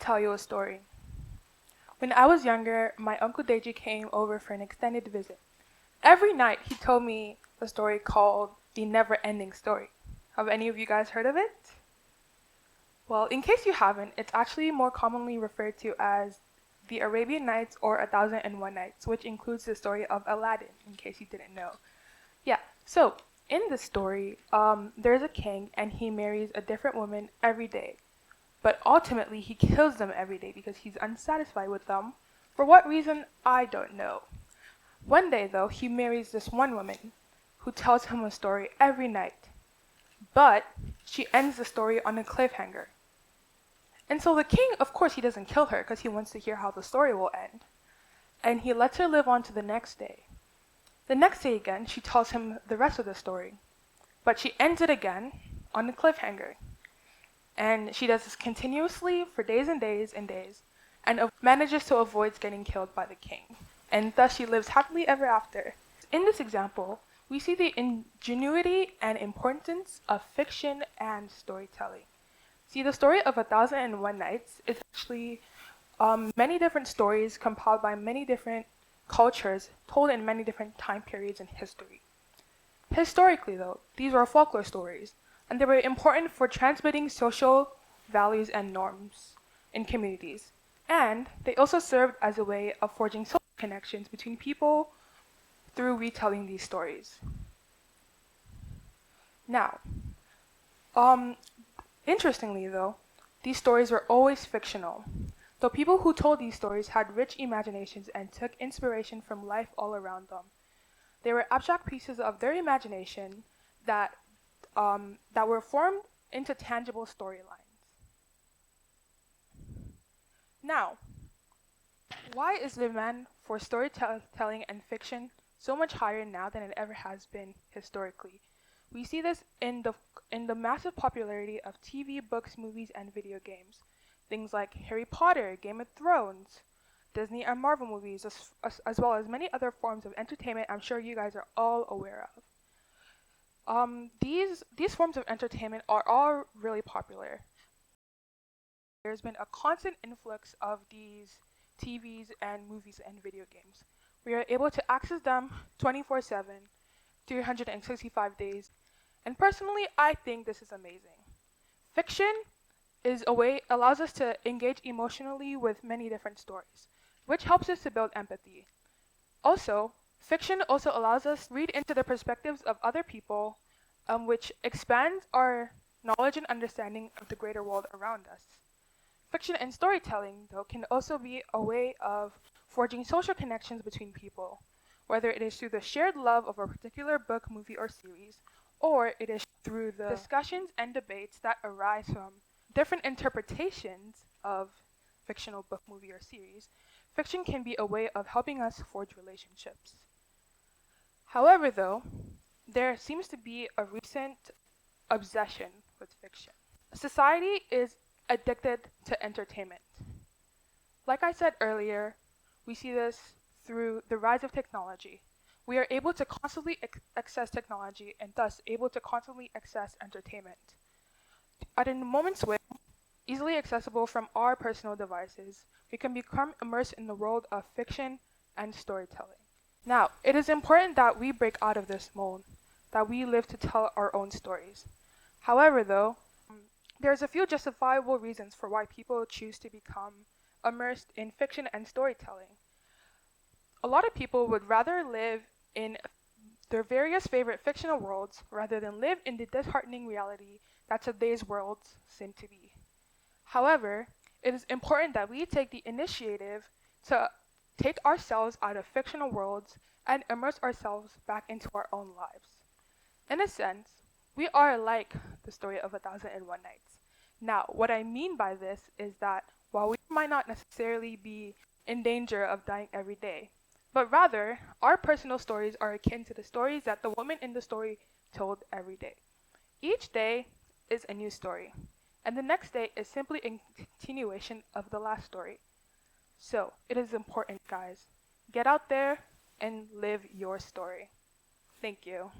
tell you a story. When I was younger, my Uncle Deji came over for an extended visit. Every night he told me a story called The Never Ending Story. Have any of you guys heard of it? Well, in case you haven't, it's actually more commonly referred to as The Arabian Nights or 1001 Nights, which includes the story of Aladdin, in case you didn't know. Yeah, so in this story, there's a king and he marries a different woman every day. But ultimately, he kills them every day because he's unsatisfied with them. For what reason, I don't know. One day, though, he marries this one woman who tells him a story every night. But she ends the story on a cliffhanger. And so the king, of course, he doesn't kill her because he wants to hear how the story will end. And he lets her live on to the next day. The next day again, she tells him the rest of the story. But she ends it again on a cliffhanger. And she does this continuously for days and days and days, and manages to avoid getting killed by the king. And thus she lives happily ever after. In this example, we see the ingenuity and importance of fiction and storytelling. See, the story of 1001 Nights is actually many different stories compiled by many different cultures, told in many different time periods in history. Historically, though, these were folklore stories, and they were important for transmitting social values and norms in communities. And they also served as a way of forging social connections between people through retelling these stories. Now, interestingly though, these stories were always fictional. Though people who told these stories had rich imaginations and took inspiration from life all around them. They were abstract pieces of their imagination that were formed into tangible storylines. Now, why is the demand for storytelling and fiction so much higher now than it ever has been historically? We see this in the massive popularity of TV, books, movies, and video games. Things like Harry Potter, Game of Thrones, Disney and Marvel movies, as well as many other forms of entertainment I'm sure you guys are all aware of. These forms of entertainment are all really popular. There's been a constant influx of these TVs and movies and video games. We are able to access them 24/7, 365 days. And personally, I think this is amazing. Fiction allows us to engage emotionally with many different stories, which helps us to build empathy. Also, fiction also allows us to read into the perspectives of other people, which expands our knowledge and understanding of the greater world around us. Fiction and storytelling, though, can also be a way of forging social connections between people, whether it is through the shared love of a particular book, movie, or series, or it is through the discussions and debates that arise from different interpretations of fictional book, movie, or series. Fiction can be a way of helping us forge relationships. However, though, there seems to be a recent obsession with fiction. Society is addicted to entertainment. Like I said earlier, we see this through the rise of technology. We are able to constantly access technology and thus able to constantly access entertainment. At a moment's whim, easily accessible from our personal devices, we can become immersed in the world of fiction and storytelling. Now, it is important that we break out of this mold, that we live to tell our own stories. However, though, there's a few justifiable reasons for why people choose to become immersed in fiction and storytelling. A lot of people would rather live in their various favorite fictional worlds rather than live in the disheartening reality that today's worlds seem to be. However, it is important that we take the initiative to take ourselves out of fictional worlds and immerse ourselves back into our own lives. In a sense, we are like the story of 1001 Nights. Now, what I mean by this is that while we might not necessarily be in danger of dying every day, but rather, our personal stories are akin to the stories that the woman in the story told every day. Each day is a new story, and the next day is simply a continuation of the last story. So, it is important, guys. Get out there and live your story. Thank you.